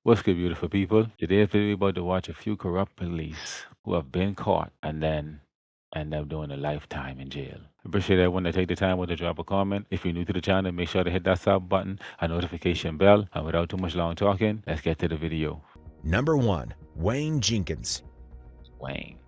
What's good, beautiful people? Today's video, we're about to watch a few corrupt police who have been caught and then end up doing a lifetime in jail. Appreciate everyone that take the time to drop a comment. If you're new to the channel, make sure to hit that sub button and notification bell. And without too much long talking, let's get to the video. Number 1. Wayne Jenkins.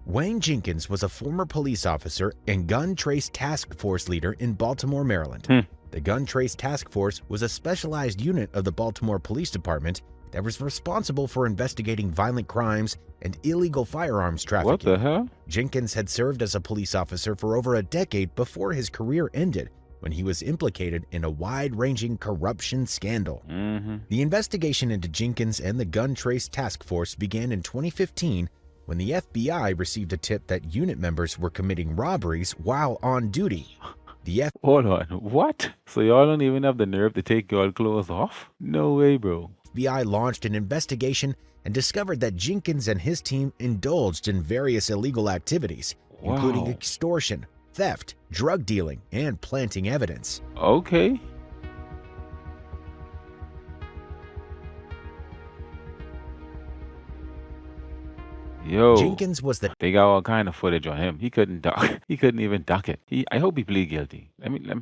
Wayne Jenkins was a former police officer and gun trace task force leader in Baltimore, Maryland. The gun trace task force was a specialized unit of the Baltimore Police Department that was responsible for investigating violent crimes and illegal firearms trafficking. What the hell? Jenkins had served as a police officer for over a decade before his career ended when he was implicated in a wide-ranging corruption scandal. The investigation into Jenkins and the gun trace task force began in 2015 when the FBI received a tip that unit members were committing robberies while on duty. Hold on, what? So y'all don't even have the nerve to take your clothes off? No way, bro. FBI launched an investigation and discovered that Jenkins and his team indulged in various illegal activities, including extortion, theft, drug dealing, and planting evidence. Okay. Yo, Jenkins was the they got all kind of footage on him. He couldn't duck. He couldn't even duck it. I hope he plead guilty.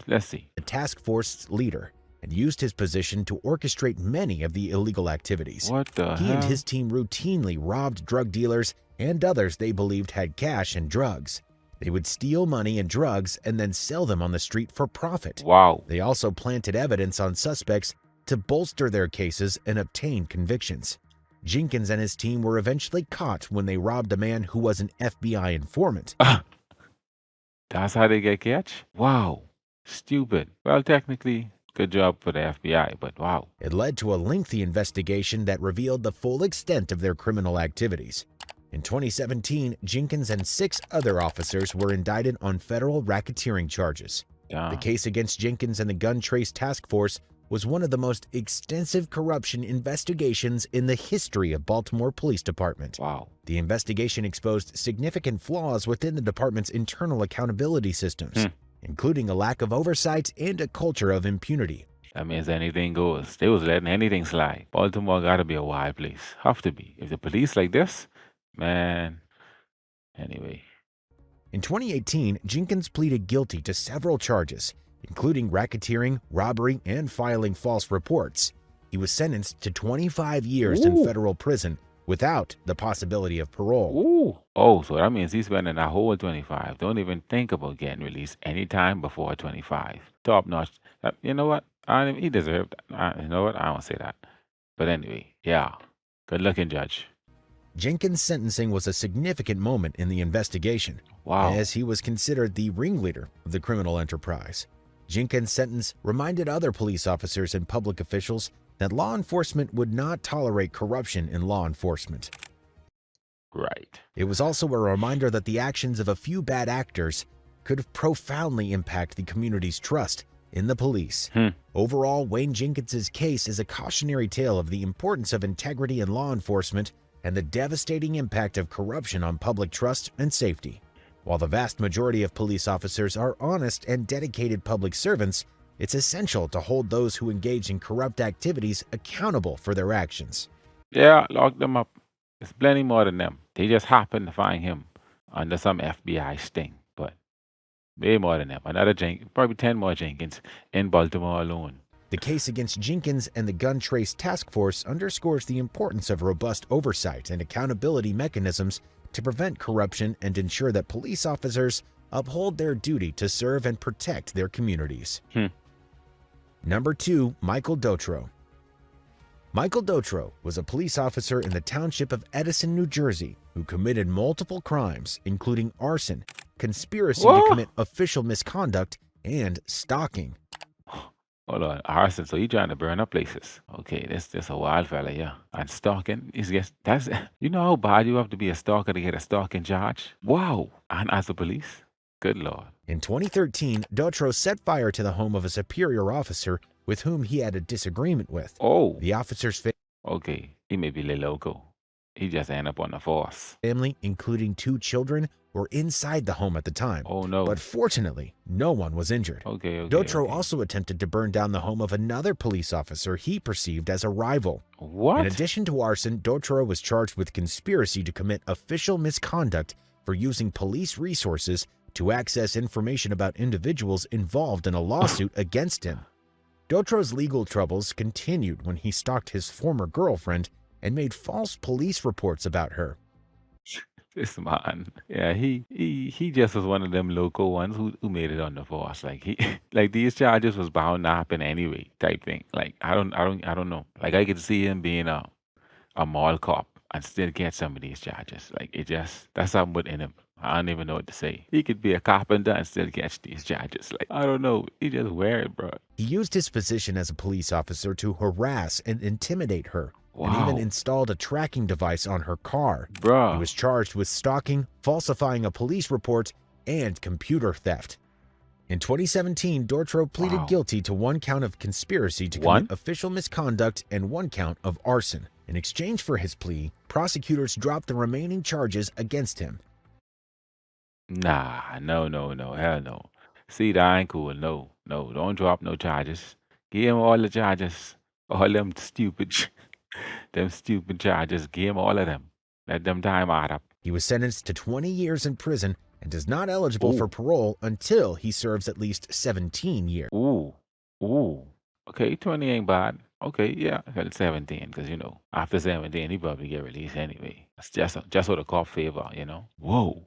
Let's see. task force leader and used his position to orchestrate many of the illegal activities. What the He hell? and his team routinely robbed drug dealers and others they believed had cash and drugs. They would steal money and drugs and then sell them on the street for profit. Wow. They also planted evidence on suspects to bolster their cases and obtain convictions. Jenkins and his team were eventually caught when they robbed a man who was an FBI informant. That's how they get catch? Wow. Stupid. Well, technically, good job for the FBI, but wow. It led to a lengthy investigation that revealed the full extent of their criminal activities. In 2017, Jenkins and 6 other officers were indicted on federal racketeering charges. Damn. The case against Jenkins and the Gun Trace Task Force was one of the most extensive corruption investigations in the history of Baltimore Police Department. Wow. The investigation exposed significant flaws within the department's internal accountability systems, including a lack of oversight and a culture of impunity. That means anything goes. They was letting anything slide. Baltimore gotta be a wild place. Have to be. If the police like this, man. Anyway. In 2018, Jenkins pleaded guilty to several charges, including racketeering, robbery, and filing false reports. He was sentenced to 25 years in federal prison without the possibility of parole. Ooh. Oh, so that means he's spending a whole 25. Don't even think about getting released anytime before 25. Top notch. You know what? He deserved. You know what? I won't say that. But anyway, yeah. Good looking judge. Jenkins' sentencing was a significant moment in the investigation, as he was considered the ringleader of the criminal enterprise. Jenkins' sentence reminded other police officers and public officials that law enforcement would not tolerate corruption in law enforcement. Right. It was also a reminder that the actions of a few bad actors could profoundly impact the community's trust in the police. Overall, Wayne Jenkins' case is a cautionary tale of the importance of integrity in law enforcement and the devastating impact of corruption on public trust and safety. While the vast majority of police officers are honest and dedicated public servants, it's essential to hold those who engage in corrupt activities accountable for their actions. Yeah, lock them up. There's plenty more than them. They just happened to find him under some FBI sting, but way more than them. Another Jenkins, probably 10 more Jenkins in Baltimore alone. The case against Jenkins and the Gun Trace Task Force underscores the importance of robust oversight and accountability mechanisms to prevent corruption and ensure that police officers uphold their duty to serve and protect their communities. Number 2. Michael Dotro. Michael Dotro was a police officer in the township of Edison, New Jersey, who committed multiple crimes, including arson, conspiracy to commit official misconduct, and stalking. Hold on, arson. So he trying to burn up places. Okay, that's just a wild fella, yeah. And stalking is that's you know how bad you have to be a stalker to get a stalking charge? Wow. And as a police? Good Lord. In 2013, Dotro set fire to the home of a superior officer with whom he had a disagreement with. The officer's Okay, he may be a little loco. He just ended up on the force. family, including 2 children, were inside the home at the time, Oh no. but fortunately, no one was injured. Okay. Dotro also attempted to burn down the home of another police officer he perceived as a rival. What? In addition to arson, Dotro was charged with conspiracy to commit official misconduct for using police resources to access information about individuals involved in a lawsuit against him. Dotro's legal troubles continued when he stalked his former girlfriend and made false police reports about her. This man, yeah, he just was one of them local ones who made it on the force. Like he, like these charges was bound to happen anyway, type thing. Like I don't know. Like I could see him being a mall cop and still get some of these charges. Like it just that's something within him. I don't even know what to say. He could be a carpenter and still catch these charges. Like I don't know. He just weird, bro. He used his position as a police officer to harass and intimidate her, and even Wow, installed a tracking device on her car. He bro. was charged with stalking, falsifying a police report, and computer theft. In 2017, Dortro pleaded Wow. guilty to 1 count of conspiracy to One? commit official misconduct and 1 count of arson. In exchange for his plea, prosecutors dropped the remaining charges against him. Nah, no, hell no. See, that ain't cool. No, don't drop no charges. Give him all the charges. All them stupid, them stupid charges. Give him all of them. Let them time add up. He was sentenced to 20 years in prison and is not eligible for Ooh, parole until he serves at least 17 years. ooh, ooh. Okay, 20 ain't bad. Okay, yeah, I got 17, because, after 17, he probably get released anyway. It's just what a cop favor. Whoa.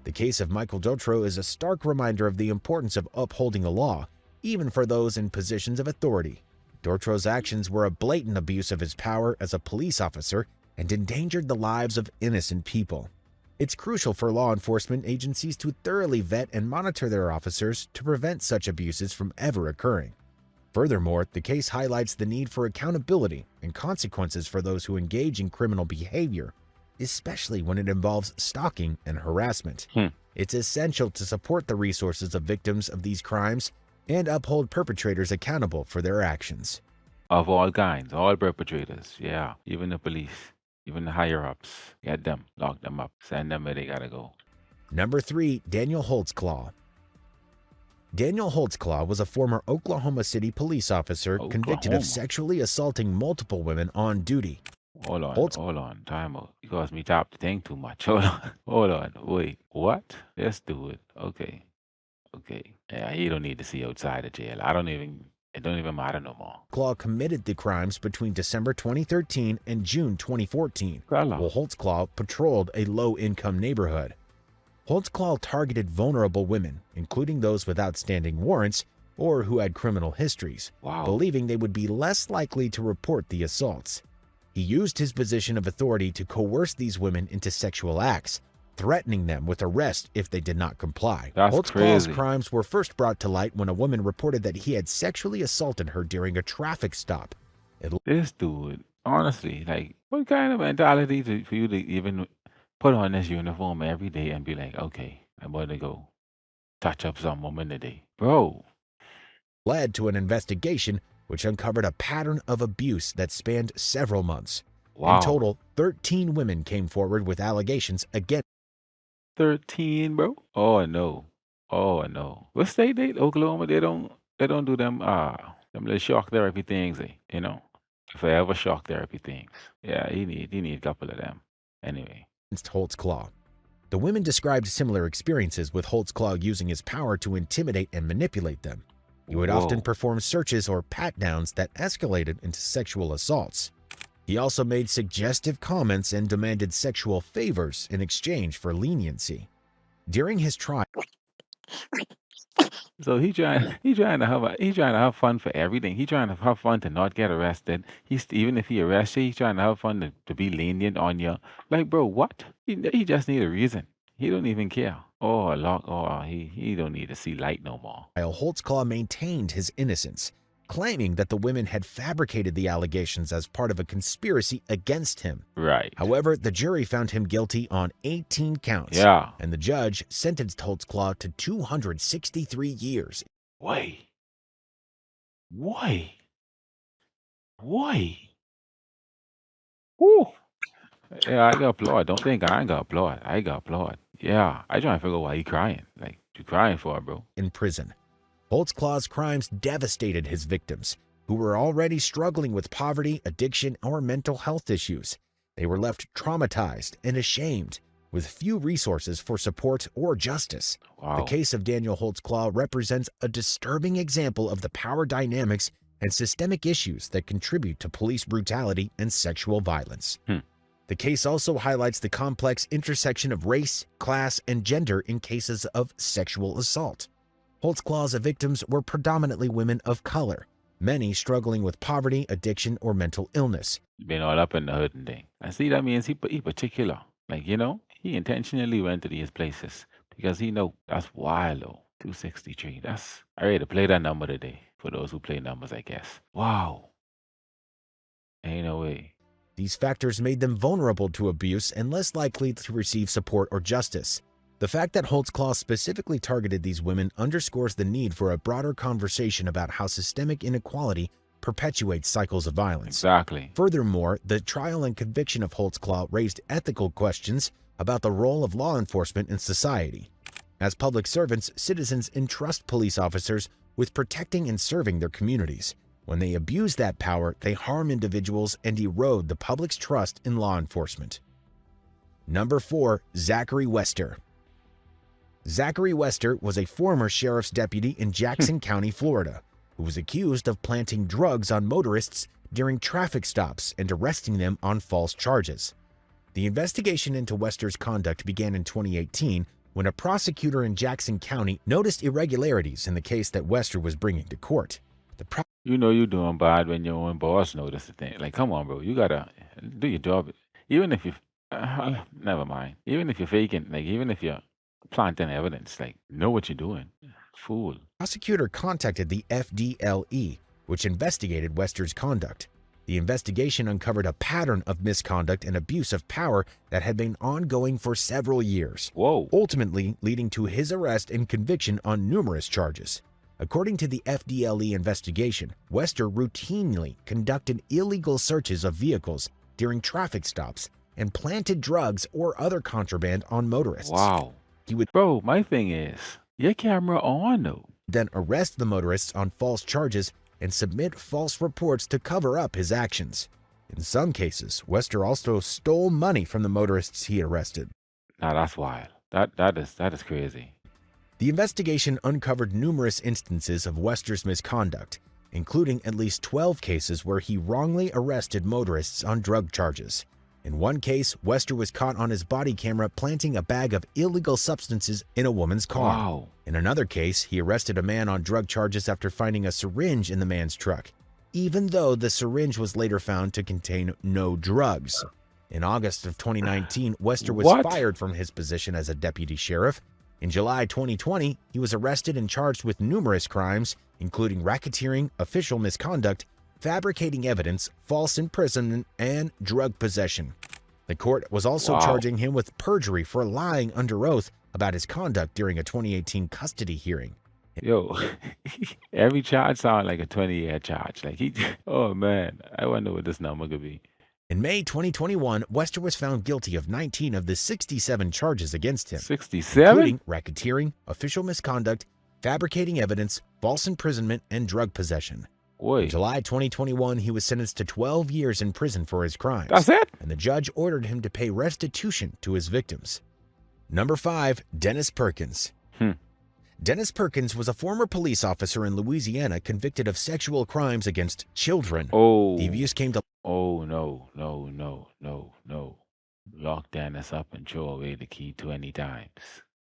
The case of Michael Dotro is a stark reminder of the importance of upholding the law, even for those in positions of authority. Dotro's actions were a blatant abuse of his power as a police officer and endangered the lives of innocent people. It's crucial for law enforcement agencies to thoroughly vet and monitor their officers to prevent such abuses from ever occurring. Furthermore, the case highlights the need for accountability and consequences for those who engage in criminal behavior, especially when it involves stalking and harassment. It's essential to support the resources of victims of these crimes and uphold perpetrators accountable for their actions. Of all kinds, all perpetrators. Yeah, even the police, even the higher ups. Get them, lock them up, send them where they gotta go. Number 3, Daniel Holtzclaw. Daniel Holtzclaw was a former Oklahoma City police officer convicted of Oklahoma. sexually assaulting multiple women on duty. Hold on, Holtz- hold on. Time out. You caused me top to think too much. Hold on. Hold on. Wait. What? Let's do it. Okay. Yeah, you don't need to see outside of jail. It don't even matter no more. Holtzclaw committed the crimes between December 2013 and June 2014, Fella. while Holtzclaw patrolled a low-income neighborhood. Holtzclaw targeted vulnerable women, including those with outstanding warrants or who had criminal histories, Wow. believing they would be less likely to report the assaults. He used his position of authority to coerce these women into sexual acts, threatening them with arrest if they did not comply. That's Holtzclaw's crazy. crimes were first brought to light when a woman reported that he had sexually assaulted her during a traffic stop. This dude, honestly, like, what kind of mentality for you to even put on this uniform every day and be like, okay, I'm going to go touch up some woman today? Bro, led to an investigation which uncovered a pattern of abuse that spanned several months. wow. In total, 13 women came forward with allegations against 13, bro? Oh, no. Oh, no. What state they, Oklahoma, they don't do them little shock therapy things, forever shock therapy things. Yeah, he need a couple of them. Anyway. Holtzclaw. The women described similar experiences, with Holtzclaw using his power to intimidate and manipulate them. He would often Whoa. perform searches or pat-downs that escalated into sexual assaults. He also made suggestive comments and demanded sexual favors in exchange for leniency. During his trial, So he trying to have fun for everything. He trying to have fun to not get arrested. Even if he arrests you, he's trying to have fun to be lenient on you. Like, bro, what? He just need a reason. He don't even care. Oh, he don't need to see light no more. Holtzclaw maintained his innocence, claiming that the women had fabricated the allegations as part of a conspiracy against him. Right. However, the jury found him guilty on 18 counts, Yeah. and the judge sentenced Holtzclaw to 263 years. Why? Whew. Yeah, I got applaud. Don't think I ain't got applaud. I got applaud. Yeah, I trying to figure out why he crying. Like, you crying for, bro? In prison, Holtzclaw's crimes devastated his victims, who were already struggling with poverty, addiction, or mental health issues. They were left traumatized and ashamed, with few resources for support or justice. The Wow. case of Daniel Holtzclaw represents a disturbing example of the power dynamics and systemic issues that contribute to police brutality and sexual violence. Hmm. The case also highlights the complex intersection of race, class, and gender in cases of sexual assault. Holtzclaw's victims were predominantly women of color, many struggling with poverty, addiction, or mental illness. Been all up in the hood and thing. I see that means he particular. Like, he intentionally went to these places because he know that's wild though. 263. That's I ready to play that number today for those who play numbers, I guess. Wow. Ain't no way. These factors made them vulnerable to abuse and less likely to receive support or justice. The fact that Holtzclaw specifically targeted these women underscores the need for a broader conversation about how systemic inequality perpetuates cycles of violence. Exactly. Furthermore, the trial and conviction of Holtzclaw raised ethical questions about the role of law enforcement in society. As public servants, citizens entrust police officers with protecting and serving their communities. When they abuse that power, they harm individuals and erode the public's trust in law enforcement. Number 4. Zachary Wester. Zachary Wester was a former sheriff's deputy in Jackson County, Florida, who was accused of planting drugs on motorists during traffic stops and arresting them on false charges. The investigation into Wester's conduct began in 2018 when a prosecutor in Jackson County noticed irregularities in the case that Wester was bringing to court. You know you doing bad when your own boss notice the thing. Like, come on, bro. You gotta do your job. Even if you, never mind. Even if you're faking, like, even if you're planting evidence, like, know what you're doing. Fool. Prosecutor contacted the FDLE, which investigated Wester's conduct. The investigation uncovered a pattern of misconduct and abuse of power that had been ongoing for several years, Whoa. ultimately leading to his arrest and conviction on numerous charges. According to the FDLE investigation, Wester routinely conducted illegal searches of vehicles during traffic stops and planted drugs or other contraband on motorists. Wow. He would Bro, my thing is, your camera on though. then arrest the motorists on false charges and submit false reports to cover up his actions. In some cases, Wester also stole money from the motorists he arrested. Now that's wild. That is crazy. The investigation uncovered numerous instances of Wester's misconduct, including at least 12 cases where he wrongly arrested motorists on drug charges. In one case, Wester was caught on his body camera planting a bag of illegal substances in a woman's car. Wow. In another case, he arrested a man on drug charges after finding a syringe in the man's truck, even though the syringe was later found to contain no drugs. In August of 2019, Wester was What? fired from his position as a deputy sheriff. In July 2020, he was arrested and charged with numerous crimes, including racketeering, official misconduct, fabricating evidence, false imprisonment, and drug possession. The court was also Wow. charging him with perjury for lying under oath about his conduct during a 2018 custody hearing. Yo, every charge sound like a 20-year charge. Like oh man, I wonder what this number could be. In May 2021, Wester was found guilty of 19 of the 67 charges against him, 67? including racketeering, official misconduct, fabricating evidence, false imprisonment, and drug possession. Boy, In July 2021, he was sentenced to 12 years in prison for his crimes, that's it? and the judge ordered him to pay restitution to his victims. Number 5. Dennis Perkins. Hmm. Dennis Perkins was a former police officer in Louisiana convicted of sexual crimes against children. Oh. The abuse came to Oh no. Lock Dennis up and throw away the key 20 times.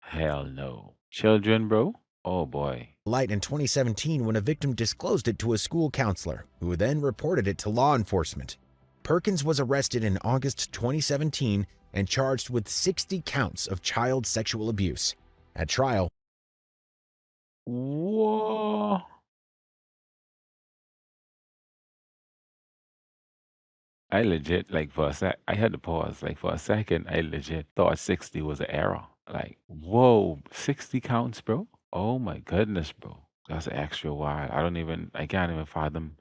Hell no. Children, bro? Oh boy. light in 2017 when a victim disclosed it to a school counselor, who then reported it to law enforcement. Perkins was arrested in August 2017 and charged with 60 counts of child sexual abuse. At trial, Whoa. I legit, like for a sec, I had to pause. Like for a second, I legit thought 60 was an error. Like, whoa, 60 counts, bro? Oh my goodness, bro. That's extra wild. I can't even fathom.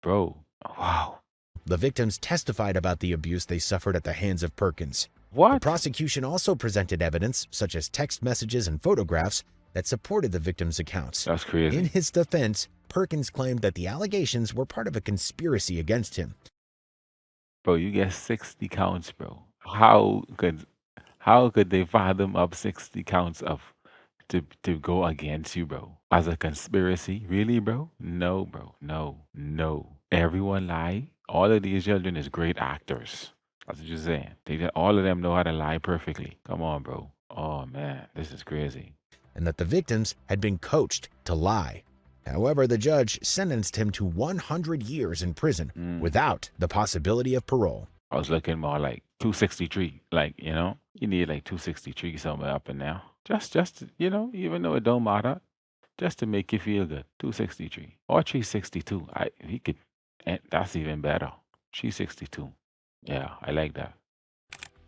Bro, wow. The victims testified about the abuse they suffered at the hands of Perkins. The What? prosecution also presented evidence, such as text messages and photographs, that supported the victims' accounts. That's In crazy. his defense, Perkins claimed that the allegations were part of a conspiracy against him. Bro, you get 60 counts, bro. How could they fathom up 60 counts of to go against you, bro? As a conspiracy? Really, bro? No, bro. No. No. Everyone lie. All of these children is great actors. That's what you're saying. All of them know how to lie perfectly. Come on, bro. Oh man, this is crazy. And that the victims had been coached to lie. However, the judge sentenced him to 100 years in prison without the possibility of parole. I was looking more like 263. Like, you need like 263 somewhere up in there. Just even though it don't matter, just to make you feel good. 263 or 362. He could, and that's even better. 362. Yeah, I like that.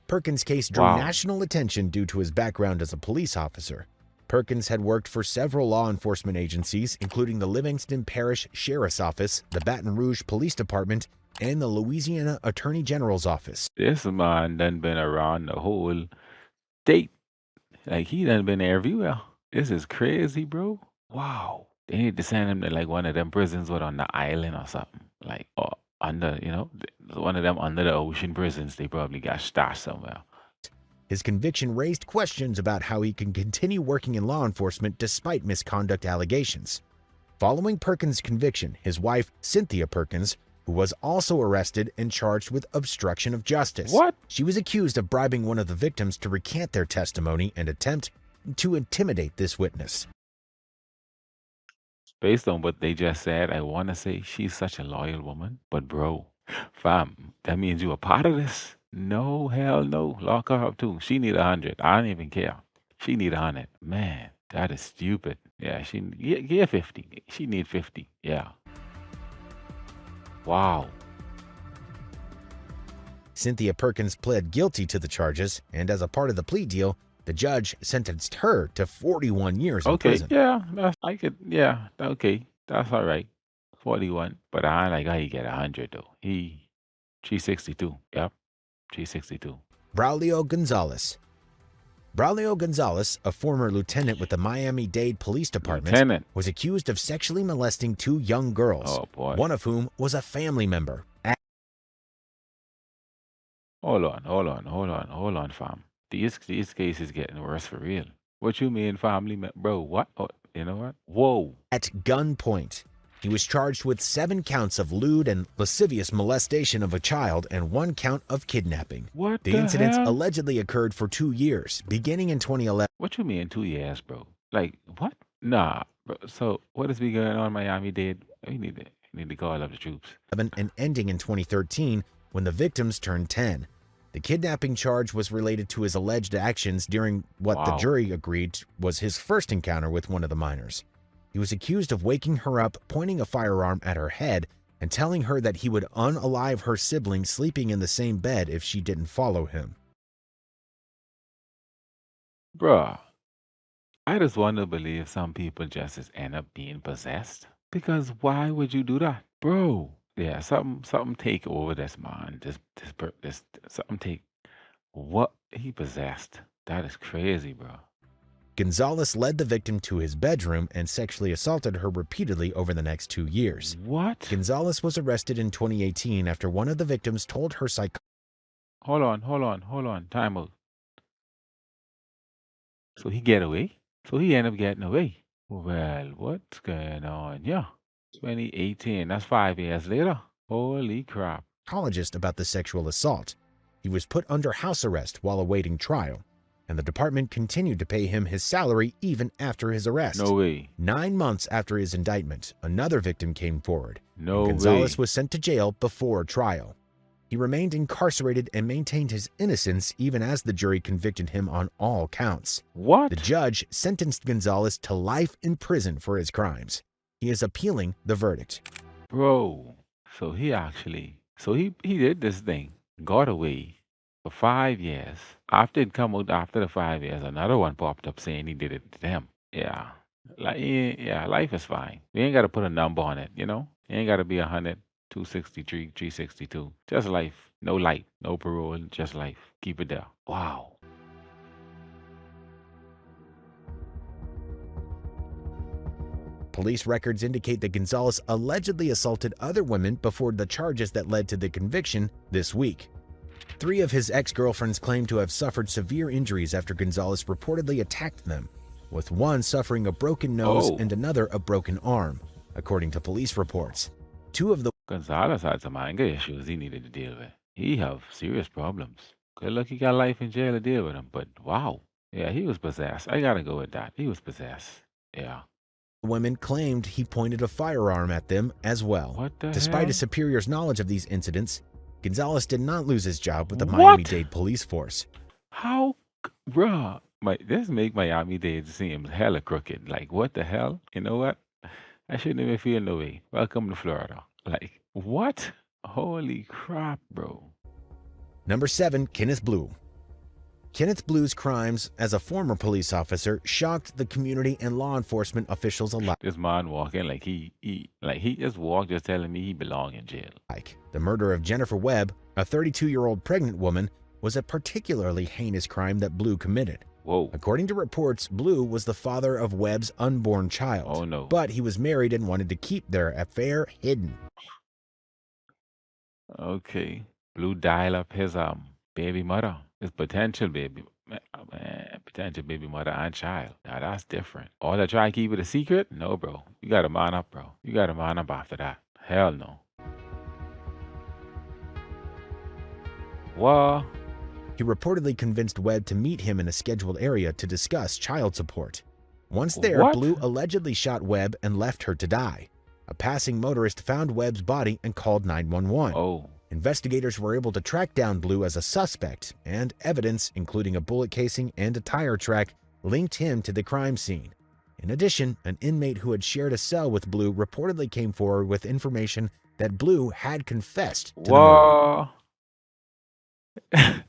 Perkins' case drew Wow. national attention due to his background as a police officer. Perkins had worked for several law enforcement agencies, including the Livingston Parish Sheriff's Office, the Baton Rouge Police Department, and the Louisiana Attorney General's Office. This man done been around the whole state. Like he done been everywhere. This is crazy, bro. Wow. They need to send him to like one of them prisons on the island or something. Like or under, one of them under the ocean prisons. They probably got stashed somewhere. His conviction raised questions about how he can continue working in law enforcement despite misconduct allegations. Following Perkins' conviction, his wife, Cynthia Perkins, who was also arrested and charged with obstruction of justice. What? She was accused of bribing one of the victims to recant their testimony and attempt to intimidate this witness. Based on what they just said, I want to say she's such a loyal woman. But bro, fam, that means you a part of this? No, hell no. Lock her up too. She need 100. I don't even care. She need 100. Man, that is stupid. Yeah, yeah 50. She need 50. Yeah. Wow. Cynthia Perkins pled guilty to the charges, and as a part of the plea deal, the judge sentenced her to 41 years in Okay, prison. yeah, okay, that's all right. 41, but I like how he get 100 though. He 362. Yep, 362. Braulio Gonzalez. Braulio Gonzalez, a former lieutenant with the Miami-Dade Police Department, Lieutenant. was accused of sexually molesting 2 young girls, Oh boy. one of whom was a family member. Hold on, fam. These cases getting worse for real. What you mean, bro? What? Oh, you know what? Whoa. At gunpoint. He was charged with 7 counts of lewd and lascivious molestation of a child and 1 count of kidnapping. What The the incidents hell? allegedly occurred for 2 years, beginning in 2011 What you mean 2 years, bro? Like what? Nah, bro. So what is be going on, Miami-Dade? We need to call up the troops. and ending in 2013 when the victims turned 10. The kidnapping charge was related to his alleged actions during what the Wow. jury agreed was his first encounter with one of the minors. He was accused of waking her up, pointing a firearm at her head, and telling her that he would unalive her sibling sleeping in the same bed if she didn't follow him. Bruh, I just want to believe some people just end up being possessed. Because why would you do that, bro? Yeah, something take over this man. This something take what he possessed. That is crazy, bro. Gonzalez led the victim to his bedroom and sexually assaulted her repeatedly over the next 2 years. What? Gonzalez was arrested in 2018 after one of the victims told her Hold on. Time out. So he get away? So he ended up getting away. Well, what's going on? Yeah. 2018. That's 5 years later. Holy crap. psychologist about the sexual assault. He was put under house arrest while awaiting trial, and the department continued to pay him his salary even after his arrest. No way. 9 months after his indictment, another victim came forward. No Gonzalez way. was sent to jail before trial. He remained incarcerated and maintained his innocence even as the jury convicted him on all counts. What? The judge sentenced Gonzalez to life in prison for his crimes. He is appealing the verdict. Bro. So he did this thing, got away for 5 years. After it come out after the 5 years, another one popped up saying he did it to them. Yeah. Like, yeah, life is fine. We ain't got to put a number on it, you know? It ain't got to be 100. 263, 362. Just life. No light, no parole, just life. Keep it there. Wow. Police records indicate that Gonzalez allegedly assaulted other women before the charges that led to the conviction this week. 3 of his ex-girlfriends claim to have suffered severe injuries after Gonzalez reportedly attacked them, with one suffering a broken nose and another a broken arm, according to police reports. 2 of the Gonzalez had some anger issues he needed to deal with. He have serious problems. Good luck he got life in jail to deal with them, but wow. Yeah, he was possessed. I gotta go with that. He was possessed. Yeah. women claimed he pointed a firearm at them as well. What the Despite hell? his superior's knowledge of these incidents, Gonzalez did not lose his job with the What? Miami-Dade police force. How, bruh? This make Miami-Dade seem hella crooked. Like, what the hell? You know what? I shouldn't even feel no way. Welcome to Florida. Like, what? Holy crap, bro. Number 7, Kenneth Blue. Kenneth Blue's crimes as a former police officer shocked the community and law enforcement officials alike. This man walking like he just walked just telling me he belong in jail. The murder of Jennifer Webb, a 32-year-old pregnant woman, was a particularly heinous crime that Blue committed. Whoa. According to reports, Blue was the father of Webb's unborn child. Oh no. But he was married and wanted to keep their affair hidden. Okay. Blue dial up his baby mother, his potential baby mother and child. Now that's different. All that try to keep it a secret? No, bro. You gotta man up, bro. You gotta man up after that. Hell no. What? He reportedly convinced Webb to meet him in a scheduled area to discuss child support. Once there, What? Blue allegedly shot Webb and left her to die. A passing motorist found Webb's body and called 911. Oh. Investigators were able to track down Blue as a suspect, and evidence, including a bullet casing and a tire track, linked him to the crime scene. In addition, an inmate who had shared a cell with Blue reportedly came forward with information that Blue had confessed to the murder. What?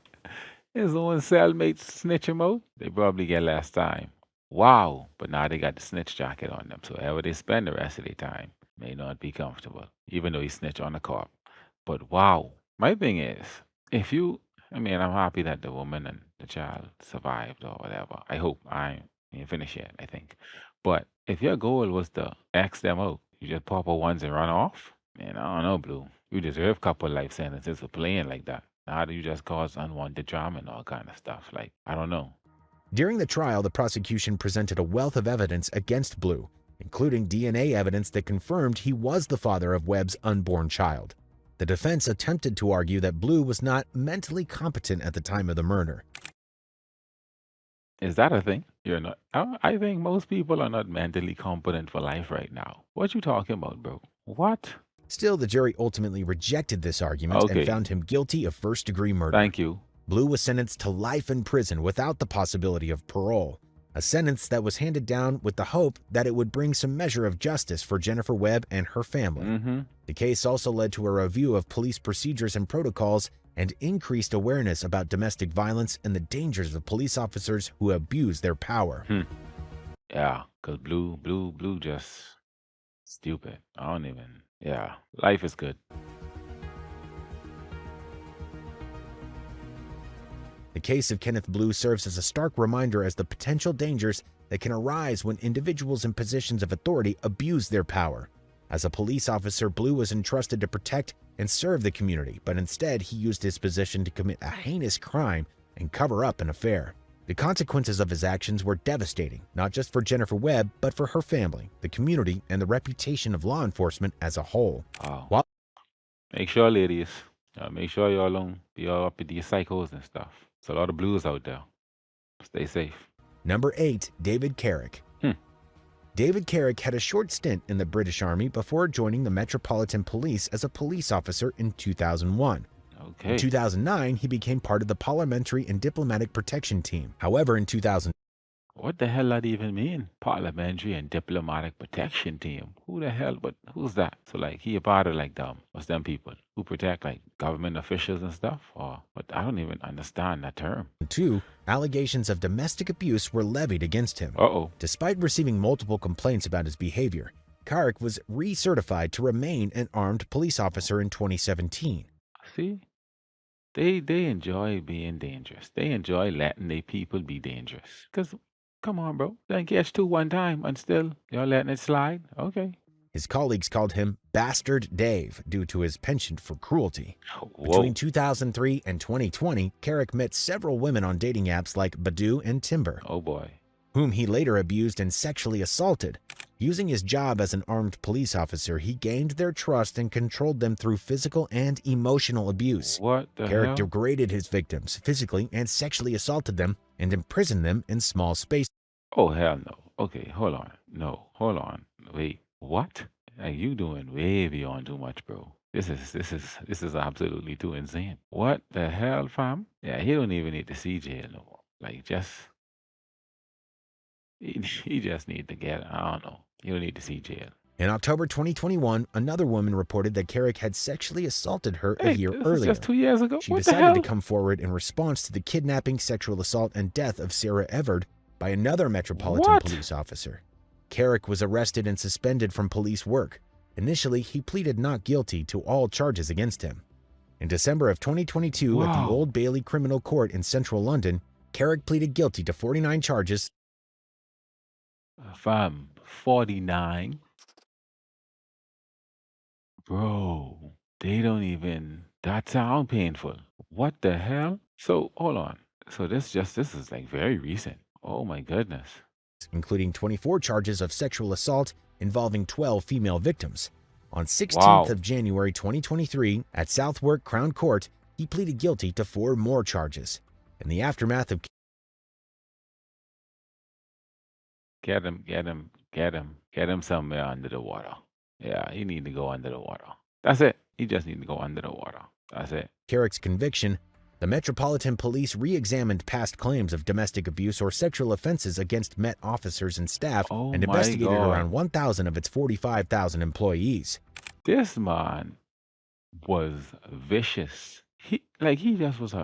His own cellmates snitch him out? They probably get less time. Wow. But now they got the snitch jacket on them, so however they spend the rest of their time may not be comfortable, even though he snitched on the cop. But wow. My thing is, I'm happy that the woman and the child survived or whatever. I hope. I ain't finished yet, I think. But if your goal was to X them out, you just pop a ones and run off? Man, I don't know, Blue. You deserve a couple life sentences for playing like that. How do you just cause unwanted drama and all kind of stuff? Like, I don't know. During the trial, the prosecution presented a wealth of evidence against Blue, including DNA evidence that confirmed he was the father of Webb's unborn child. The defense attempted to argue that Blue was not mentally competent at the time of the murder. Is that a thing? You're not. I think most people are not mentally competent for life right now. What you talking about, bro? What? Still, the jury ultimately rejected this argument and Okay. found him guilty of first-degree murder. Thank you. Blue was sentenced to life in prison without the possibility of parole, a sentence that was handed down with the hope that it would bring some measure of justice for Jennifer Webb and her family. Mm-hmm. The case also led to a review of police procedures and protocols and increased awareness about domestic violence and the dangers of police officers who abuse their power. Yeah, because blue just stupid. I don't even. Yeah, life is good. The case of Kenneth Blue serves as a stark reminder as the potential dangers that can arise when individuals in positions of authority abuse their power. As a police officer, Blue was entrusted to protect and serve the community, but instead he used his position to commit a heinous crime and cover up an affair. The consequences of his actions were devastating, not just for Jennifer Webb, but for her family, the community, and the reputation of law enforcement as a whole. Wow. Make sure, ladies, make sure y'all don't be all up with these psychos and stuff. There's a lot of blues out there. Stay safe. Number 8, David Carrick. David Carrick had a short stint in the British Army before joining the Metropolitan Police as a police officer in 2001. Okay. In 2009, he became part of the Parliamentary and Diplomatic Protection Team. However, in 2000, What the hell that even mean? Parliamentary and Diplomatic Protection Team. Who the hell? But who's that? So like he a part of like what's them people who protect like government officials and stuff? Or but I don't even understand that term. 2, allegations of domestic abuse were levied against him. Uh-oh. Despite receiving multiple complaints about his behavior, Carrick was recertified to remain an armed police officer in 2017. See, they enjoy being dangerous. They enjoy letting their people be dangerous. Cause come on, bro, then catch two one time and still you're letting it slide. Okay. His colleagues called him Bastard Dave due to his penchant for cruelty. Between Whoa. 2003 and 2020, Carrick met several women on dating apps like Badoo and Timber, Oh boy. whom he later abused and sexually assaulted. Using his job as an armed police officer, he gained their trust and controlled them through physical and emotional abuse. What the Carrick hell? degraded his victims, physically and sexually assaulted them, and imprisoned them in small spaces. Oh hell no. Okay, hold on. No, hold on. Wait, what? Are you doing way beyond too much, bro? This is absolutely too insane. What the hell, fam? Yeah, he don't even need to see jail no more. Like just he just need to get I don't know. You don't need to see jail. In October 2021, another woman reported that Carrick had sexually assaulted her a Hey, year this is earlier. just 2 years ago. She What the decided hell? to come forward in response to the kidnapping, sexual assault, and death of Sarah Everard by another Metropolitan What? Police officer. Carrick was arrested and suspended from police work. Initially, he pleaded not guilty to all charges against him. In December of 2022, at the Wow. Old Bailey Criminal Court in central London, Carrick pleaded guilty to 49 charges. Fam, 49. Bro, they don't even that sound painful. What the hell? So hold on. So this is like very recent. Oh my goodness. Including 24 charges of sexual assault involving 12 female victims. On 16th Wow. of January 2023, at Southwark Crown Court, he pleaded guilty to 4 more charges. In the aftermath of Get him somewhere under the water. Yeah, he need to go under the water. That's it. He just need to go under the water. That's it. Carrick's conviction, the Metropolitan Police re-examined past claims of domestic abuse or sexual offenses against Met officers and staff Oh and my investigated God. around 1,000 of its 45,000 employees. This man was vicious. He just was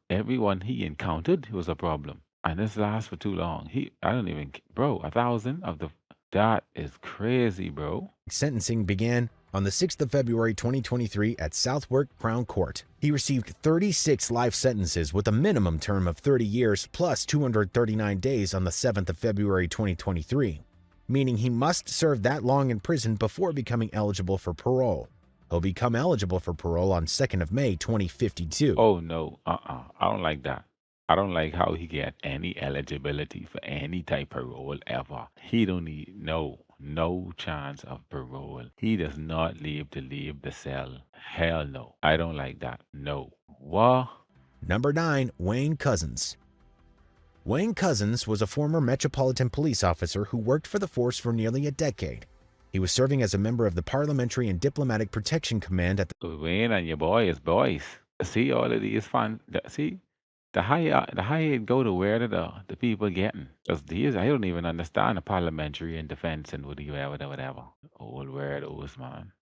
everyone he encountered was a problem. And this lasts for too long. I don't even bro, 1,000 of the that is crazy, bro. Sentencing began on the 6th of February 2023 at Southwark Crown Court. He received 36 life sentences with a minimum term of 30 years plus 239 days on the 7th of February 2023, meaning he must serve that long in prison before becoming eligible for parole. He'll become eligible for parole on 2nd of May 2052. Oh no, I don't like that. I don't like how he get any eligibility for any type of parole ever. He don't need no chance of parole. He does not leave to leave the cell. Hell no. I don't like that. No. What? Number 9, Wayne Couzens. Wayne Couzens was a former Metropolitan Police officer who worked for the force for nearly a decade. He was serving as a member of the Parliamentary and Diplomatic Protection Command at the Wayne and your boy is boys. See all of these fun. See the higher it go, to where the people getting. Cause these I don't even understand the parliamentary and defense and whatever. Old weirdos, man.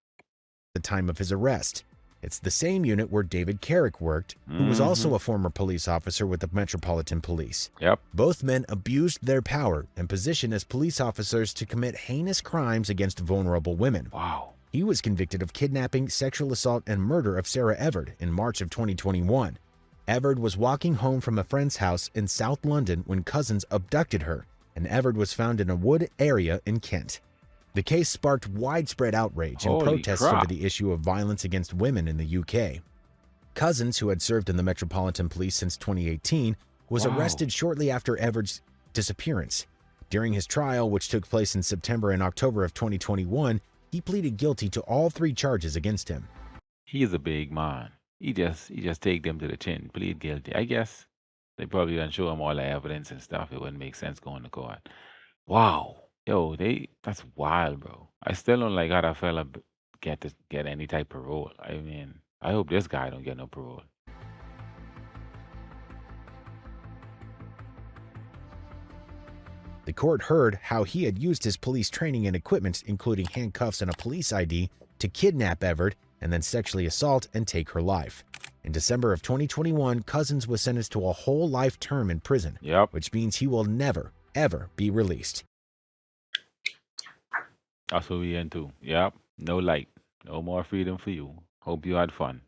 time of his arrest. It's the same unit where David Carrick worked, who was also a former police officer with the Metropolitan Police. Yep. Both men abused their power and position as police officers to commit heinous crimes against vulnerable women. Wow. He was convicted of kidnapping, sexual assault, and murder of Sarah Everard in March of 2021. Everard was walking home from a friend's house in South London when Couzens abducted her, and Everard was found in a wood area in Kent. The case sparked widespread outrage and Holy protests crap. over the issue of violence against women in the UK. Couzens, who had served in the Metropolitan Police since 2018, was Wow. arrested shortly after Everard's disappearance. During his trial, which took place in September and October of 2021, he pleaded guilty to all 3 charges against him. He is a big man. He just take them to the chin, plead guilty. I guess they probably done show him all the evidence and stuff. It wouldn't make sense going to court. Wow. Yo, that's wild, bro. I still don't like how that fella get any type of parole. I mean, I hope this guy don't get no parole. The court heard how he had used his police training and equipment, including handcuffs and a police ID, to kidnap Everard and then sexually assault and take her life. In December of 2021, Couzens was sentenced to a whole life term in prison, Yep. which means he will never, ever be released. That's what we into. Yep. No light. No more freedom for you. Hope you had fun.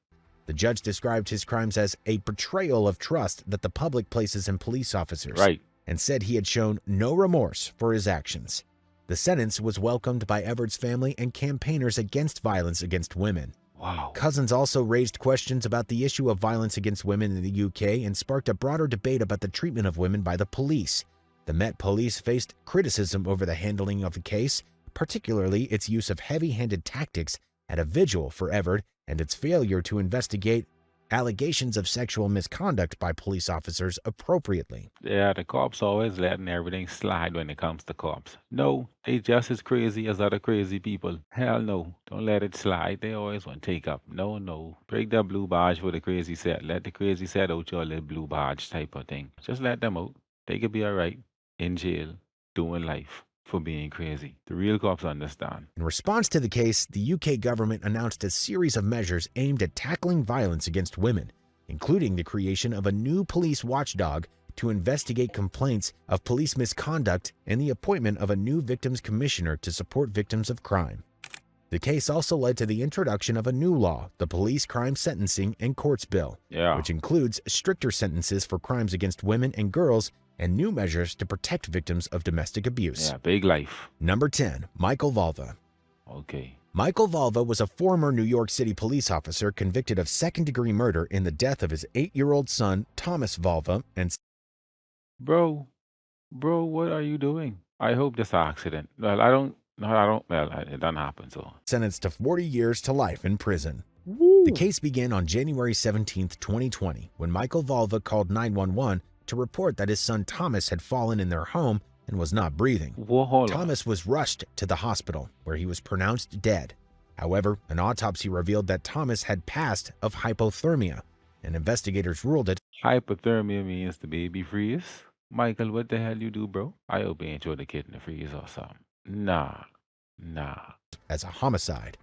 The judge described his crimes as a betrayal of trust that the public places in police officers Right. and said he had shown no remorse for his actions. The sentence was welcomed by Everett's family and campaigners against violence against women. Wow. Cousins also raised questions about the issue of violence against women in the UK and sparked a broader debate about the treatment of women by the police. The Met Police faced criticism over the handling of the case, particularly its use of heavy-handed tactics at a vigil for Everett and its failure to investigate allegations of sexual misconduct by police officers appropriately. Yeah, the cops always letting everything slide when it comes to cops. No, they just as crazy as other crazy people. Hell no. Don't let it slide. They always want to take up. No, no. Break that blue badge for the crazy set. Let the crazy set out your little blue badge type of thing. Just let them out. They could be alright in jail, doing life for being crazy. The real cops understand. In response to the case, the UK government announced a series of measures aimed at tackling violence against women, including the creation of a new police watchdog to investigate complaints of police misconduct and the appointment of a new victims commissioner to support victims of crime. The case also led to the introduction of a new law, the Police Crime Sentencing and Courts Bill, Yeah. which includes stricter sentences for crimes against women and girls and new measures to protect victims of domestic abuse. Yeah, big life. Number 10, Michael Valva. Okay. Michael Valva was a former New York City police officer convicted of second-degree murder in the death of his 8-year-old son, Thomas Valva, and Bro, what are you doing? I hope this accident. Well, well, it doesn't happen, so. sentenced to 40 years to life in prison. Woo. The case began on January 17, 2020, when Michael Valva called 911 to report that his son Thomas had fallen in their home and was not breathing. Whoa, hold on. Thomas was rushed to the hospital, where he was pronounced dead. However, an autopsy revealed that Thomas had passed of hypothermia, and investigators ruled it Hypothermia means the baby freeze. Michael, what the hell you do, bro? I hope you ain't throw the kid in the freeze or something. Nah. as a homicide.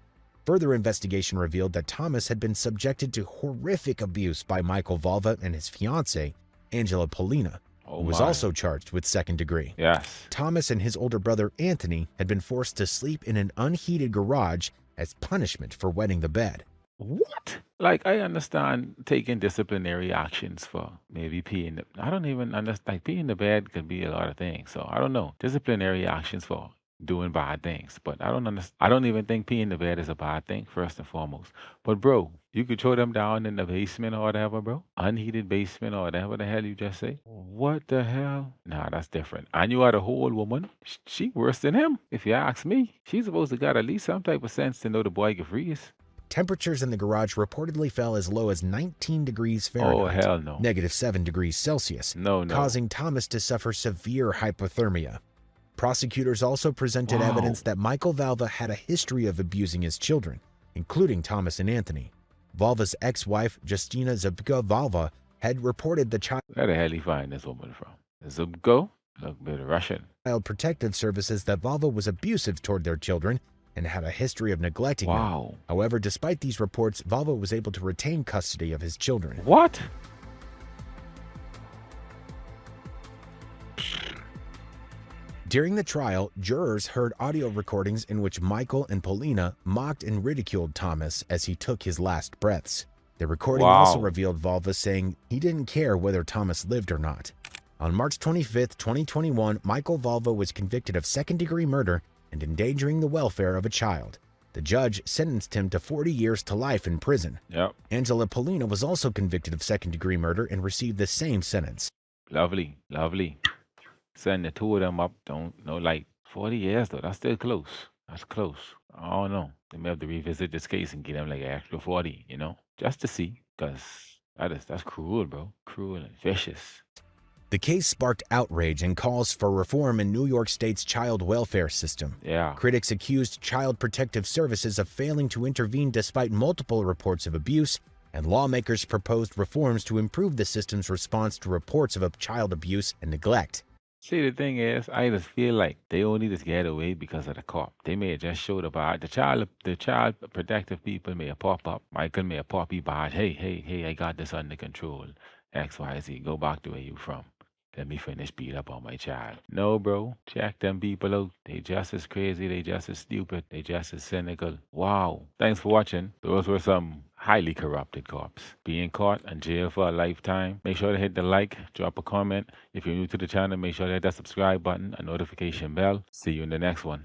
Further investigation revealed that Thomas had been subjected to horrific abuse by Michael Valva and his fiancée, Angela Polina, Oh, who was my. also charged with second degree. Yes. Thomas and his older brother Anthony had been forced to sleep in an unheated garage as punishment for wetting the bed. What? Like, I understand taking disciplinary actions for maybe peeing. I don't even understand. Like, peeing the bed could be a lot of things. So I don't know. Disciplinary actions for doing bad things. But I don't understand. I don't even think peeing the bed is a bad thing, first and foremost. But, bro, you could throw them down in the basement or whatever, bro. Unheated basement or whatever the hell you just say. What the hell? Nah, that's different. And you are the whole woman. She worse than him, if you ask me. She's supposed to got at least some type of sense to know the boy can freeze. Temperatures in the garage reportedly fell as low as 19 degrees Oh, Fahrenheit, hell no. -7 degrees Celsius, No. causing Thomas to suffer severe hypothermia. Prosecutors also presented Wow. evidence that Michael Valva had a history of abusing his children, including Thomas and Anthony. Valva's ex-wife, Justina Zubka Valva, had reported the Where the hell he find this woman from? Zubko? Look, bit of Russian. Child Protective Services that Valva was abusive toward their children and had a history of neglecting them. Wow. However, despite these reports, Valva was able to retain custody of his children. What? During the trial, jurors heard audio recordings in which Michael and Polina mocked and ridiculed Thomas as he took his last breaths. The recording also Wow. revealed Valva saying he didn't care whether Thomas lived or not. On March 25, 2021, Michael Valva was convicted of second-degree murder and endangering the welfare of a child. The judge sentenced him to 40 years to life in prison. Yep. Angela Polina was also convicted of second-degree murder and received the same sentence. Lovely. Send the two of them up. No, like 40 years though. That's still close. That's close. I don't know. They may have to revisit this case and get them like an extra 40, just to see. Because that's cruel, bro. Cruel and vicious. The case sparked outrage and calls for reform in New York State's child welfare system. Yeah. Critics accused Child Protective Services of failing to intervene despite multiple reports of abuse, and lawmakers proposed reforms to improve the system's response to reports of child abuse and neglect. See, the thing is, I just feel like they only just get away because of the cop. They may have just showed up. The child protective people may have pop up. Michael may have pop bad. Hey, I got this under control. XYZ, go back to where you from. let me finish beat up on my child. No, bro. Check them people out. They just as crazy. They just as stupid. They just as cynical. Wow. Thanks for watching. Those were some highly corrupted cops being caught and jailed for a lifetime. Make sure to hit the like, drop a comment. If you're new to the channel, make sure to hit that subscribe button and notification bell. See you in the next one.